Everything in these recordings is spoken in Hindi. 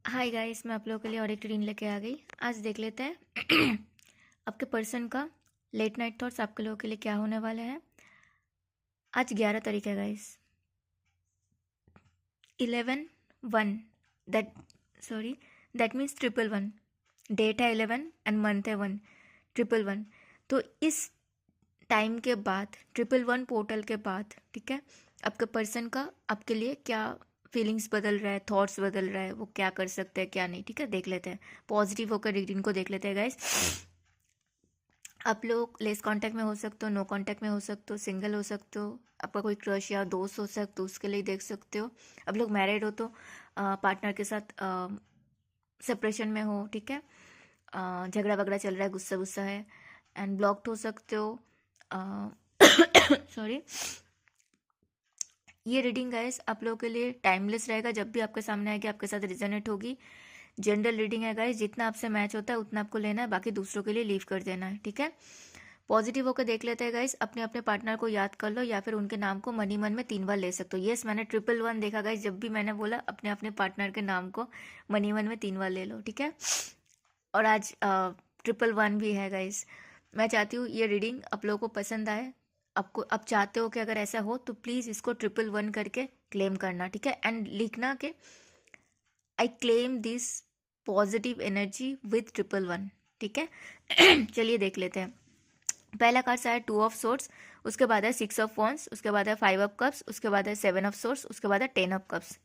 हाय गाइस, मैं आप लोगों के लिए और एक रीडिंग लेके आ गई। आज देख लेते हैं आपके पर्सन का लेट नाइट थॉट्स आपके लोगों के लिए क्या होने वाले हैं। आज 11 तारीख है guys. 11/1 that sorry that means 111। Date है 11 एंड मंथ है 1, 111। तो इस टाइम के बाद 111 पोर्टल के बाद, ठीक है, आपके पर्सन का आपके लिए क्या फीलिंग्स बदल रहा है, थॉट्स बदल रहा है, वो क्या कर सकते हैं क्या नहीं, ठीक है, देख लेते हैं। पॉजिटिव होकर रीडिंग को देख लेते हैं गाइस। आप लोग लेस कांटेक्ट में हो सकते हो, नो कांटेक्ट में हो सकते हो, सिंगल हो सकते हो, आपका कोई क्रश या दोस्त हो सकते हो, उसके लिए देख सकते हो। आप लोग मैरिड हो तो पार्टनर के साथ सेपरेशन में हो, ठीक है, झगड़ा वगड़ा चल रहा है, गुस्सा गुस्सा है एंड ब्लॉक्ड हो सकते हो। सॉरी ये रीडिंग गाइस आप लोगों के लिए टाइमलेस रहेगा। जब भी आपके सामने आएगी आपके साथ रिजोनेट होगी। जनरल रीडिंग है गाइस, जितना आपसे मैच होता है उतना आपको लेना है, बाकी दूसरों के लिए लीव कर देना है, ठीक है। पॉजिटिव होकर देख लेते हैं गाइस। अपने अपने पार्टनर को याद कर लो या फिर उनके नाम को मनी मन में 3 बार ले सकते हो। यस, मैंने 111 देखा गाइस। जब भी मैंने बोला अपने अपने पार्टनर के नाम को मनी मन में 3 बार ले लो, ठीक है। और आज 111 भी है गाइस। मैं चाहती हूँ ये रीडिंग आप लोगों को पसंद आए। आपको आप चाहते हो कि अगर ऐसा हो तो प्लीज़ इसको 111 करके क्लेम करना, ठीक है, एंड लिखना कि I claim this positive energy with 111, ठीक है। चलिए देख लेते हैं। पहला कार्ड आया 2 ऑफ सोर्ड्स, उसके बाद है 6 ऑफ वॉन्ड्स, उसके बाद है 5 ऑफ कप्स, उसके बाद है 7 ऑफ सोर्ड्स, उसके बाद है 10 ऑफ कप्स।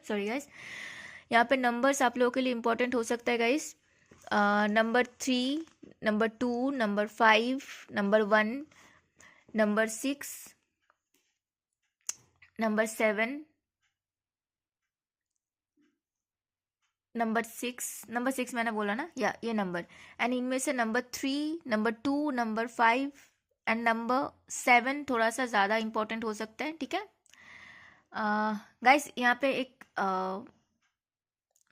सॉरी गाइस, यहाँ पे नंबर्स आप लोगों के लिए इंपॉर्टेंट हो सकता है guys. Number 3, number 2, number 5, number 1, number 6, number 7, number 6 मैंने बोला ना, या ये नंबर। एंड इनमें से number 3, number 2, number 5 and number 7 थोड़ा सा ज़्यादा इंपॉर्टेंट हो सकता है, ठीक है। गाइस यहाँ पे एक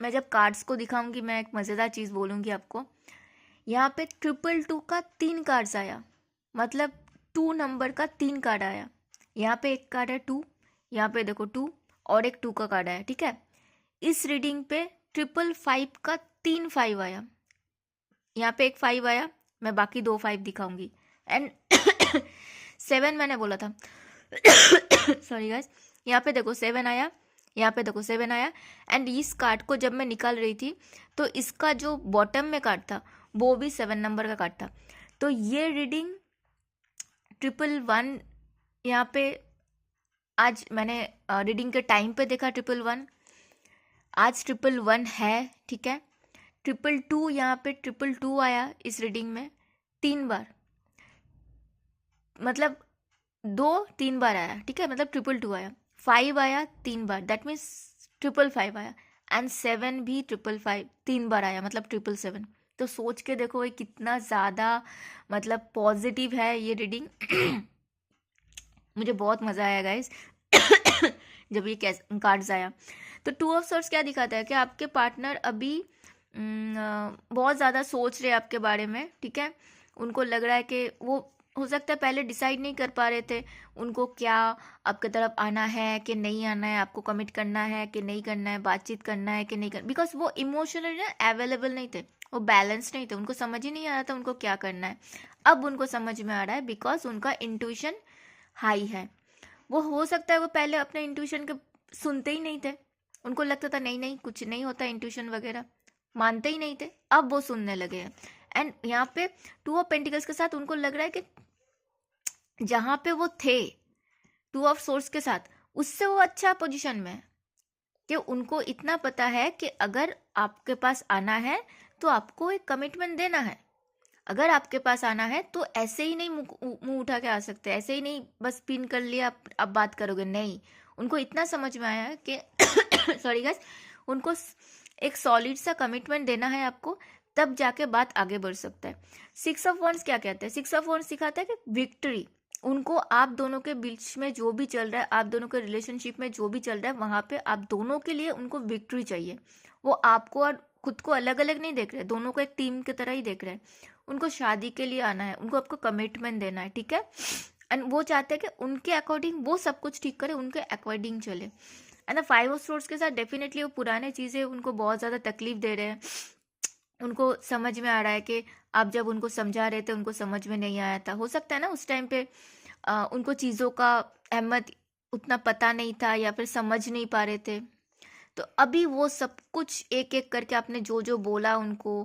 मैं जब कार्ड्स को दिखाऊंगी मैं एक मज़ेदार चीज़ बोलूँगी आपको। यहाँ पे 222 का 3 कार्ड्स आया, मतलब 2 नंबर का 3 कार्ड आया। यहाँ पे एक कार्ड है 2, यहाँ पे देखो 2 और एक 2 का कार्ड आया, ठीक है। इस रीडिंग पे 555 का 3 5 आया। यहाँ पे एक 5 आया, मैं बाकी 2 5 दिखाऊंगी। एंड 7 मैंने बोला था। सॉरी गाइस, यहाँ पे देखो 7 आया, यहाँ पे देखो 7 आया। एंड इस कार्ड को जब मैं निकाल रही थी तो इसका जो बॉटम में कार्ड था वो भी 7 नंबर का कार्ड था। तो ये रीडिंग 111 यहाँ पे आज मैंने रीडिंग के टाइम पे देखा 111, आज 111 है, ठीक है। 222 यहाँ पे 222 आया इस रीडिंग में 3 बार, मतलब 2 3 बार आया, ठीक है, मतलब 222 आया। 5 आया 3 बार, दैट मीन्स 555 आया। एंड 7 भी 555 3 बार आया, मतलब 777। तो सोच के देखो ये कितना ज़्यादा मतलब पॉजिटिव है ये रीडिंग। मुझे बहुत मज़ा आया गाइस जब ये कार्ड्स आया। तो 2 ऑफ सोर्ड्स क्या दिखाता है कि आपके पार्टनर अभी बहुत ज़्यादा सोच रहे हैं आपके बारे में, ठीक है। उनको लग रहा है कि वो हो सकता है पहले डिसाइड नहीं कर पा रहे थे उनको क्या आपके तरफ आना है कि नहीं आना है, आपको कमिट करना है कि नहीं करना है, बातचीत करना है कि नहीं करना, बिकॉज वो इमोशनली ना अवेलेबल नहीं थे, वो बैलेंस नहीं थे, उनको समझ ही नहीं आ रहा था उनको क्या करना है। अब उनको समझ में आ रहा है बिकॉज उनका इंट्यूशन हाई है। वो हो सकता है वो पहले अपने इंट्यूशन के सुनते ही नहीं थे, उनको लगता था नहीं नहीं कुछ नहीं होता, इंट्यूशन वगैरह मानते ही नहीं थे, अब वो सुनने लगे हैं। एंड यहाँ पे 2 ऑफ पेंटिकल्स के साथ उनको लग रहा है कि जहाँ पे वो थे 2 ऑफ सोर्स के साथ, उससे वो अच्छा पोजीशन में है, कि उनको इतना पता है कि अगर आपके पास आना है तो आपको एक कमिटमेंट देना है। अगर आपके पास आना है तो ऐसे ही नहीं मुंह उठा के आ सकते, ऐसे ही नहीं बस पिन कर लिया अब बात करोगे, नहीं। उनको इतना समझ में आया है कि सॉरी गाइस, उनको एक सॉलिड सा कमिटमेंट देना है आपको, तब जाके बात आगे बढ़ सकता है। 6 ऑफ वॉन्ड्स क्या कहते हैं? 6 ऑफ वॉन्ड्स सिखाता है कि विक्ट्री, उनको आप दोनों के बीच में जो भी चल रहा है, आप दोनों के रिलेशनशिप में जो भी चल रहा है, वहाँ पे आप दोनों के लिए उनको विक्ट्री चाहिए। वो आपको और खुद को अलग अलग नहीं देख रहे, दोनों को एक टीम की तरह ही देख रहे हैं। उनको शादी के लिए आना है, उनको आपको कमिटमेंट देना है, ठीक है। एंड वो चाहते हैं कि उनके अकॉर्डिंग वो सब कुछ ठीक करे, उनके अकॉर्डिंग चले। एंड द 5 ऑफ सोर्ड्स के साथ डेफिनेटली वो पुराने चीज़ें उनको बहुत ज़्यादा तकलीफ दे रहे हैं। उनको समझ में आ रहा है कि आप जब उनको समझा रहे थे उनको समझ में नहीं आया था। हो सकता है ना उस टाइम पे उनको चीज़ों का अहमियत उतना पता नहीं था या फिर समझ नहीं पा रहे थे। तो अभी वो सब कुछ एक एक करके आपने जो जो बोला उनको,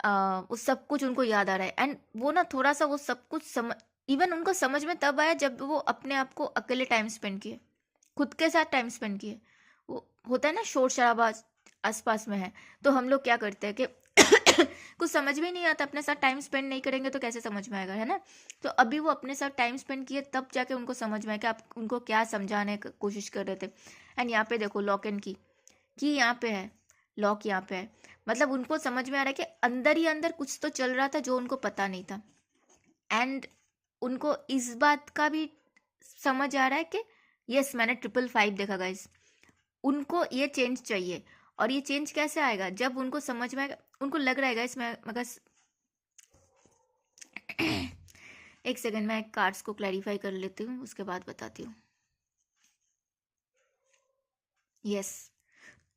वो सब कुछ उनको याद आ रहा है। एंड वो ना थोड़ा सा वो सब कुछ समझ, इवन उनको समझ में तब आया जब वो अपने आप को अकेले टाइम स्पेंड किए, खुद के साथ टाइम स्पेंड किए। वो होता है ना शोर शराबा आसपास में है, तो हम लोग क्या करते हैं कि कुछ समझ में नहीं आता, अपने साथ टाइम स्पेंड नहीं करेंगे तो कैसे समझ में आएगा, है ना। तो अभी वो अपने साथ टाइम स्पेंड किए तब जाके उनको समझ में आया कि आप उनको क्या समझाने की कोशिश कर रहे थे। एंड यहाँ पे देखो लॉक एंड की यहाँ पे है, लॉक यहाँ पे है। मतलब उनको समझ में आ रहा है कि अंदर ही अंदर कुछ तो चल रहा था जो उनको पता नहीं था। एंड उनको इस बात का भी समझ आ रहा है कि यस मैंने 555 देखा गाइस, उनको ये चेंज चाहिए। और ये चेंज कैसे आएगा, जब उनको समझ में आएगा, उनको लग रहा है गाइस, मैं मगर एक सेकंड मैं कार्ड्स को क्लैरिफाई कर लेती हूँ, उसके बाद बताती हूँ। यस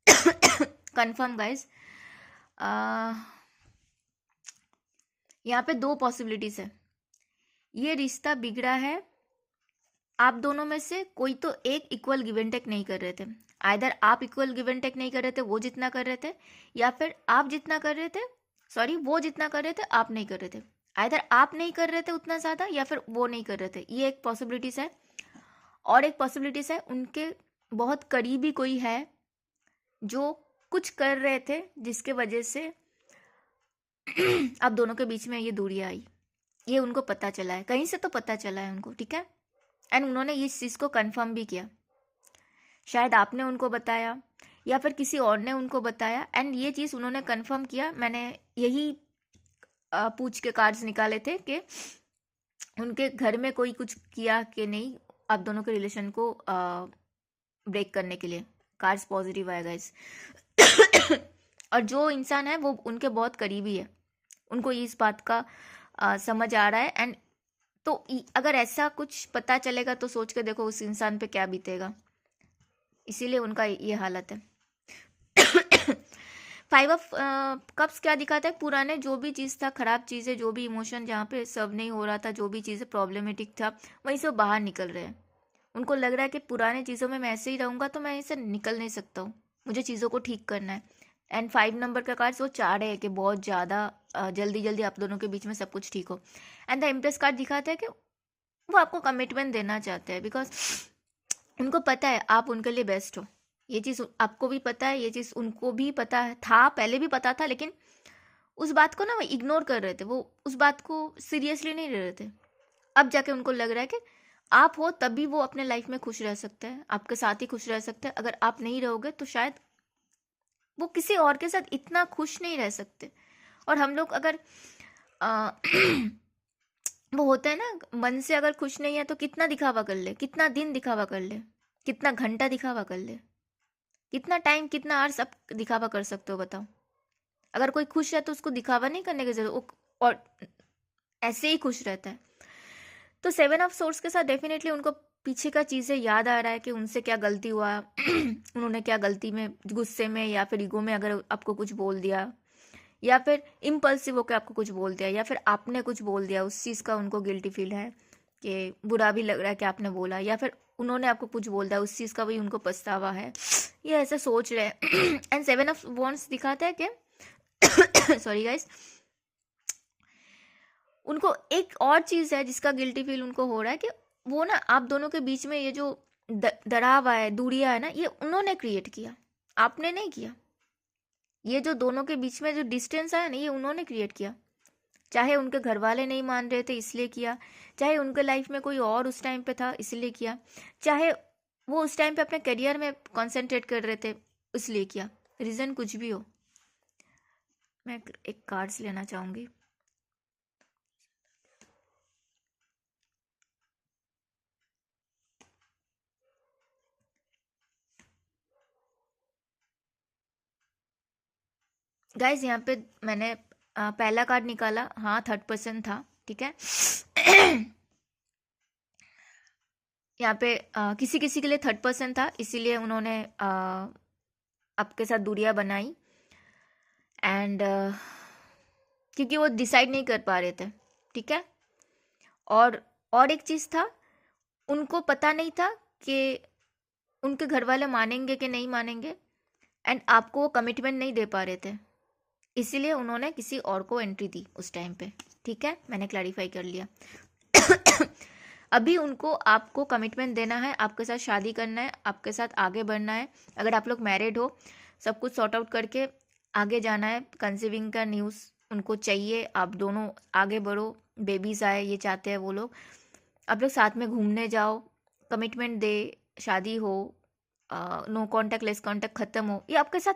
कंफर्म गाइस, यहाँ पे 2 पॉसिबिलिटीज है। ये रिश्ता बिगड़ा है, आप दोनों में से कोई तो एक इक्वल गिव एंड टेक नहीं कर रहे थे। आइदर आप इक्वल गिव एंड टेक नहीं कर रहे थे, वो जितना कर रहे थे, या फिर आप जितना कर रहे थे, सॉरी वो जितना कर रहे थे आप नहीं कर रहे थे। आइदर आप नहीं कर रहे थे उतना ज़्यादा या फिर वो नहीं कर रहे थे, ये एक पॉसिबिलिटीज है। और एक पॉसिबिलिटीज है उनके बहुत करीबी कोई है जो कुछ कर रहे थे जिसके वजह से आप दोनों के बीच में ये दूरी आई। ये उनको पता चला है, कहीं से तो पता चला है उनको, ठीक है। एंड उन्होंने इस चीज़ को कंफर्म भी किया, शायद आपने उनको बताया या फिर किसी और ने उनको बताया। एंड ये चीज़ उन्होंने कंफर्म किया। मैंने यही पूछ के कार्ड्स निकाले थे कि उनके घर में कोई कुछ किया कि नहीं आप दोनों के रिलेशन को ब्रेक करने के लिए। कार्ड्स पॉजिटिव आएगा इस और जो इंसान है वो उनके बहुत करीबी है, उनको इस बात का समझ आ रहा है। एंड तो अगर ऐसा कुछ पता चलेगा तो सोच के देखो उस इंसान पे क्या बीतेगा, इसीलिए उनका ये हालत है। 5 ऑफ कप्स क्या दिखाता है, पुराने जो भी चीज़ था, खराब चीज़ें, जो भी इमोशन जहाँ पे सर्व नहीं हो रहा था, जो भी चीज़ें प्रॉब्लमेटिक था, वहीं से बाहर निकल रहे हैं। उनको लग रहा है कि पुराने चीज़ों में मैं ऐसे ही रहूँगा तो मैं इससे निकल नहीं सकता हूँ, मुझे चीज़ों को ठीक करना है। एंड 5 नंबर का कार्ड वो चाह रहे हैं कि बहुत ज़्यादा जल्दी जल्दी आप दोनों के बीच में सब कुछ ठीक हो। एंड द इम्प्रेस कार्ड दिखाता है कि वो आपको कमिटमेंट देना चाहते हैं, बिकॉज उनको पता है आप उनके लिए बेस्ट हो। ये चीज़ आपको भी पता है, ये चीज़ उनको भी पता है, था पहले भी पता था, लेकिन उस बात को ना वो इग्नोर कर रहे थे, वो उस बात को सीरियसली नहीं ले रहे थे। अब जाके उनको लग रहा है कि आप हो तभी वो अपने लाइफ में खुश रह सकते हैं, आपके साथ ही खुश रह सकते हैं। अगर आप नहीं रहोगे तो शायद वो किसी और के साथ इतना खुश नहीं रह सकते। और हम लोग अगर आ, वो होता है ना, मन से अगर खुश नहीं है तो कितना दिखावा कर ले, कितना दिन दिखावा कर ले, कितना घंटा दिखावा कर ले, कितना टाइम, कितना आवर्स आप दिखावा कर सकते हो बताओ। अगर कोई खुश है तो उसको दिखावा नहीं करने की जरूरत, और ऐसे ही खुश रहता है। तो 7 ऑफ सोर्स के साथ डेफिनेटली उनको पीछे का चीज़ें याद आ रहा है कि उनसे क्या गलती हुआ उन्होंने क्या गलती में, गुस्से में या फिर ईगो में अगर आपको कुछ बोल दिया, या फिर इम्पल्सिव होकर आपको कुछ बोल दिया, या फिर आपने कुछ बोल दिया, उस चीज़ का उनको गिल्टी फील है कि बुरा भी लग रहा है कि आपने बोला, या फिर उन्होंने आपको कुछ बोल दिया उस चीज़ का भी उनको पछतावा है, ये ऐसे सोच रहे हैं। एंड 7 ऑफ वॉन्ड्स दिखाता है कि सॉरी गाइस, उनको एक और चीज़ है जिसका गिल्टी फील उनको हो रहा है कि वो ना आप दोनों के बीच में ये जो दराव है, दूरियां है ना, ये उन्होंने क्रिएट किया, आपने नहीं किया। ये जो दोनों के बीच में जो डिस्टेंस आया ना, ये उन्होंने क्रिएट किया। चाहे उनके घर वाले नहीं मान रहे थे इसलिए किया, चाहे उनके लाइफ में कोई और उस टाइम पे था इसलिए किया, चाहे वो उस टाइम पे अपने करियर में कंसंट्रेट कर रहे थे इसलिए किया। रीज़न कुछ भी हो, मैं एक कार्ड्स लेना चाहूँगी। गाइज यहाँ पे मैंने पहला कार्ड निकाला, हाँ 3rd पर्सन था, ठीक है। यहाँ पे किसी किसी के लिए थर्ड पर्सन था, इसीलिए उन्होंने आपके साथ दूरियां बनाई। एंड क्योंकि वो डिसाइड नहीं कर पा रहे थे, ठीक है। और एक चीज़ था, उनको पता नहीं था कि उनके घर वाले मानेंगे कि नहीं मानेंगे, एंड आपको वो कमिटमेंट नहीं दे पा रहे थे, इसीलिए उन्होंने किसी और को एंट्री दी उस टाइम पे, ठीक है। मैंने क्लैरिफाई कर लिया। अभी उनको आपको कमिटमेंट देना है, आपके साथ शादी करना है, आपके साथ आगे बढ़ना है। अगर आप लोग मैरिड हो, सब कुछ सॉर्ट आउट करके आगे जाना है। कंसीविंग का न्यूज़ उनको चाहिए, आप दोनों आगे बढ़ो, बेबीज आए, ये चाहते हैं वो लोग। आप लोग साथ में घूमने जाओ, कमिटमेंट दे, शादी हो, नो कांटेक्ट लेस कांटेक्ट ख़त्म हो, ये आपके साथ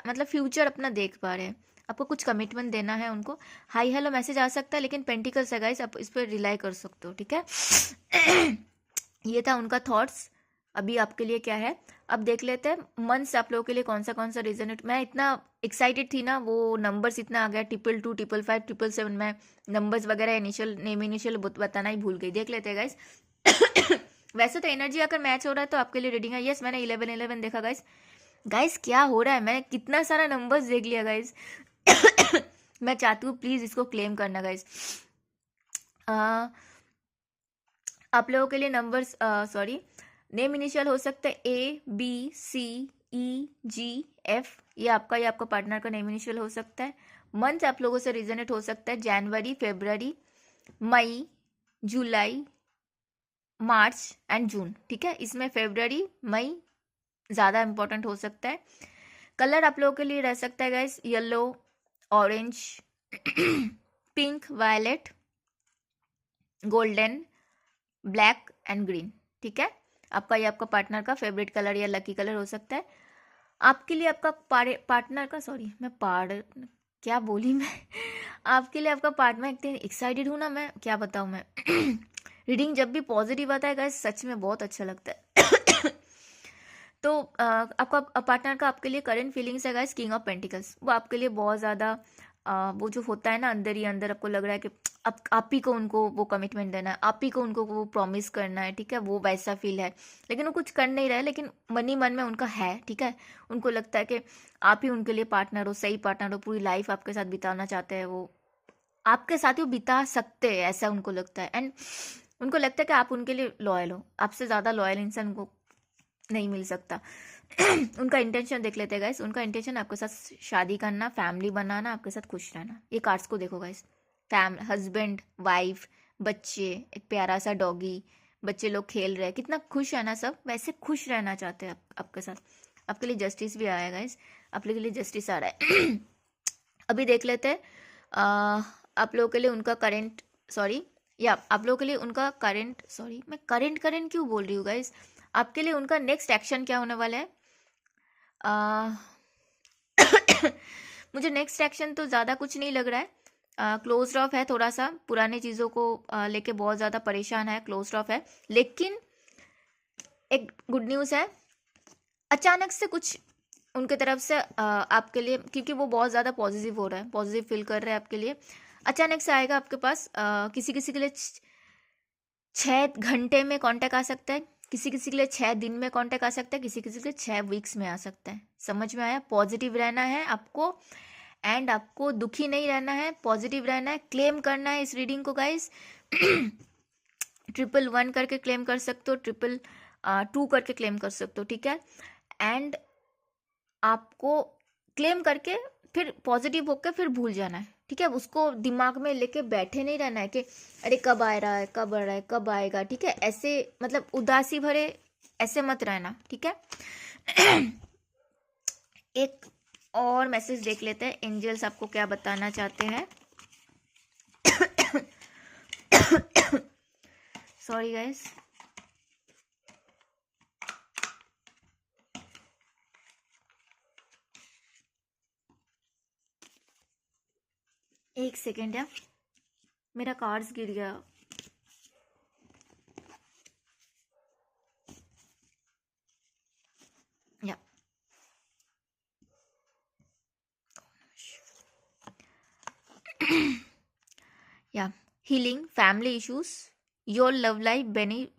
मतलब फ्यूचर अपना देख पा रहे हैं। आपको कुछ कमिटमेंट देना है उनको। हाई हेलो मैसेज आ सकता है, लेकिन पेंटिकल्स है गाइस, आप इस पर रिलाई कर सकते हो, ठीक है। ये था उनका थॉट्स। अभी आपके लिए क्या है, अब देख लेते हैं मंथ्स आप लोगों के लिए कौन सा रीजन है। मैं इतना एक्साइटेड थी ना, वो नंबर्स इतना आ गया, 222 555 777, मैं नंबर्स वगैरह इनिशियल नेम इनिशियल बताना ही भूल गई। देख लेते हैं गाइस। वैसे तो एनर्जी अगर मैच हो रहा है तो आपके लिए रीडिंग है। यस, मैंने 11 देखा गाइस। गाइस क्या हो रहा है, मैंने कितना सारा नंबर्स देख लिया गाइस। मैं चाहती हूँ प्लीज इसको क्लेम करना गाइस। आप लोगों के लिए नंबर्स, सॉरी, नेम इनिशियल हो सकता है ABCEGF, ये आपका पार्टनर का नेम इनिशियल हो सकता है। मंथ आप लोगों से रिजनेट हो सकता है जनवरी, फरवरी, मई, जुलाई, मार्च एंड जून, ठीक है। इसमें फरवरी मई ज़्यादा इंपॉर्टेंट हो सकता है। कलर आप लोगों के लिए रह सकता है guys yellow, orange, pink, violet, golden, black and green, ठीक है। ये आपका पार्टनर का फेवरेट कलर या लकी कलर हो सकता है। आपके लिए आपका पार्टनर का, सॉरी मैं क्या बोली मैं। आपके लिए आपका पार्टनर, इतनी एक्साइटेड हूँ ना मैं, क्या बताऊँ मैं। रीडिंग जब भी पॉजिटिव आता है गाइस, सच में बहुत अच्छा लगता है। तो आपका पार्टनर का आपके लिए करंट फीलिंग्स है गाइस किंग ऑफ पेंटिकल्स। वो आपके लिए बहुत ज़्यादा वो जो होता है ना अंदर ही अंदर, आपको लग रहा है कि आप ही को उनको वो कमिटमेंट देना है, आप ही को उनको वो प्रॉमिस करना है, ठीक है। वो वैसा फील है, लेकिन वो कुछ कर नहीं रहा है, लेकिन मन ही मन में उनका है, ठीक है। उनको लगता है कि आप ही उनके लिए पार्टनर हो, सही पार्टनर हो, पूरी लाइफ आपके साथ बिताना चाहते हैं। वो आपके साथ ही वो बिता सकते हैं, ऐसा उनको लगता है। एंड उनको लगता है कि आप उनके लिए लॉयल हो, आपसे ज़्यादा लॉयल इंसान उनको नहीं मिल सकता। उनका इंटेंशन देख लेते हैं गाइस। उनका इंटेंशन आपके साथ शादी करना, फैमिली बनाना, आपके साथ खुश रहना। ये कार्ड्स को देखो गाइस, हस्बैंड, वाइफ, बच्चे, एक प्यारा सा डॉगी, बच्चे लोग खेल रहे हैं, कितना खुश है ना सब। वैसे खुश रहना चाहते हैं आपके साथ। आपके लिए जस्टिस भी आया गाइस, आपके लिए जस्टिस आ रहा है। अभी देख लेते हैं आप लोगों के लिए उनका करंट, सॉरी, या आप लोगों के लिए उनका करंट, सॉरी मैं करंट क्यों बोल रही हूँ गाइस। आपके लिए उनका नेक्स्ट एक्शन क्या होने वाला है। मुझे नेक्स्ट एक्शन तो ज़्यादा कुछ नहीं लग रहा है। क्लोज ऑफ है, थोड़ा सा पुराने चीज़ों को लेके बहुत ज़्यादा परेशान है, क्लोज ऑफ है। लेकिन एक गुड न्यूज़ है, अचानक से कुछ उनके तरफ से आपके लिए, क्योंकि वो बहुत ज़्यादा पॉजिटिव हो रहा है, पॉजिटिव फील कर रहे हैं आपके लिए। अचानक से आएगा आपके पास। किसी किसी के लिए 6 घंटे में कांटेक्ट आ सकता है, किसी किसी के लिए 6 दिन में कांटेक्ट आ सकता है, किसी किसी के लिए 6 वीक्स में आ सकता है। समझ में आया। पॉजिटिव रहना है आपको, एंड आपको दुखी नहीं रहना है, पॉजिटिव रहना है। क्लेम करना है इस रीडिंग को गाइस। 111 करके क्लेम कर सकते हो, 222 करके क्लेम कर सकते हो, ठीक है। एंड आपको क्लेम करके फिर पॉजिटिव होकर फिर भूल जाना है, ठीक है। उसको दिमाग में लेके बैठे नहीं रहना है कि अरे कब आ रहा है, कब आ रहा है, कब आएगा, ठीक है। ऐसे मतलब उदासी भरे ऐसे मत रहना, ठीक है। एक और मैसेज देख लेते हैं, एंजल्स आपको क्या बताना चाहते हैं। सॉरी गाइस, एक सेकेंड यार, मेरा कार्ड्स गिर गया। या या healing family issues, your love life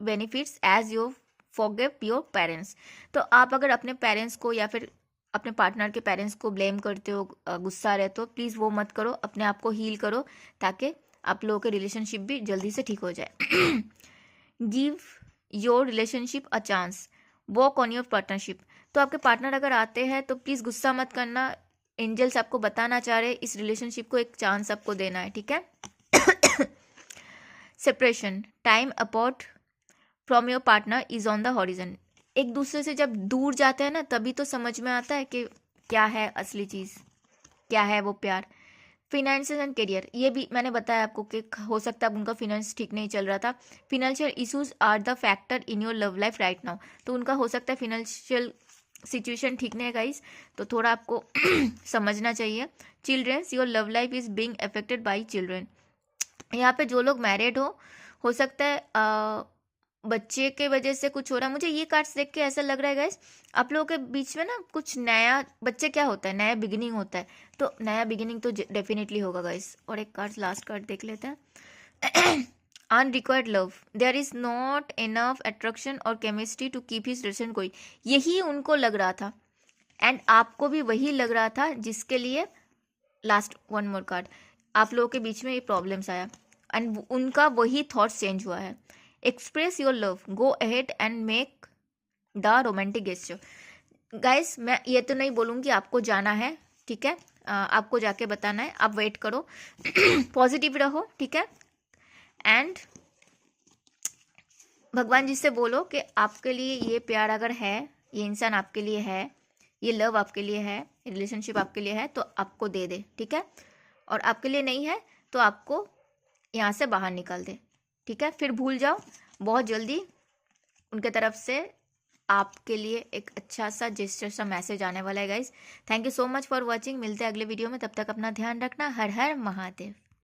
benefits as you forgive your parents. तो आप अगर अपने पेरेंट्स को या फिर अपने पार्टनर के पेरेंट्स को ब्लेम करते हो, गुस्सा रहते हो, प्लीज़ वो मत करो, अपने आप को हील करो ताकि आप लोगों के रिलेशनशिप भी जल्दी से ठीक हो जाए। Give your relationship a chance, work on your partnership. तो आपके पार्टनर अगर आते हैं तो प्लीज़ गुस्सा मत करना, एंजल्स आपको बताना चाह रहे इस रिलेशनशिप को एक चांस आपको देना है, ठीक है। Separation, time apart from your partner is on the horizon. एक दूसरे से जब दूर जाते हैं ना तभी तो समझ में आता है कि क्या है असली चीज़, क्या है वो प्यार। फिनेंशियल एंड करियर, ये भी मैंने बताया आपको कि हो सकता है उनका फिनेंस ठीक नहीं चल रहा था। Financial issues are the factor in your love life right now. तो उनका हो सकता है फिनेंशियल सिचुएशन ठीक नहीं है गाइस, तो थोड़ा आपको समझना चाहिए। Childrens, your love life is being affected by children. यहाँ पे जो लोग मैरिड हो सकता है बच्चे के वजह से कुछ हो रहा है। मुझे ये कार्ड्स देख के ऐसा लग रहा है गाइस, आप लोगों के बीच में ना कुछ नया, बच्चे क्या होता है, नया बिगिनिंग होता है, तो नया बिगिनिंग तो डेफिनेटली होगा गाइस। और एक कार्ड, लास्ट कार्ड देख लेते हैं। Unrequired love, there is not enough attraction और chemistry to keep his relation going. यही उनको लग रहा था एंड आपको भी वही लग रहा था जिसके लिए, लास्ट वन मोर कार्ड, आप लोगों के बीच में ये प्रॉब्लम्स आया एंड उनका वही थॉट्स चेंज हुआ है। Express your love, go ahead and make the romantic gesture. Guys मैं ये तो नहीं बोलूँगी आपको जाना है, ठीक है, आपको जाके बताना है, आप वेट करो। पॉजिटिव रहो, ठीक है, एंड भगवान जी से बोलो कि आपके लिए ये प्यार अगर है, ये इंसान आपके लिए है, ये लव आपके लिए है, रिलेशनशिप आपके लिए है तो आपको दे दे, ठीक है, और आपके लिए नहीं है तो आपको यहाँ से बाहर निकाल दे, ठीक है। फिर भूल जाओ, बहुत जल्दी उनके तरफ से आपके लिए एक अच्छा सा जेस्चर सा मैसेज आने वाला है guys. Thank you so much for watching, मिलते हैं अगले वीडियो में, तब तक अपना ध्यान रखना। हर हर महादेव।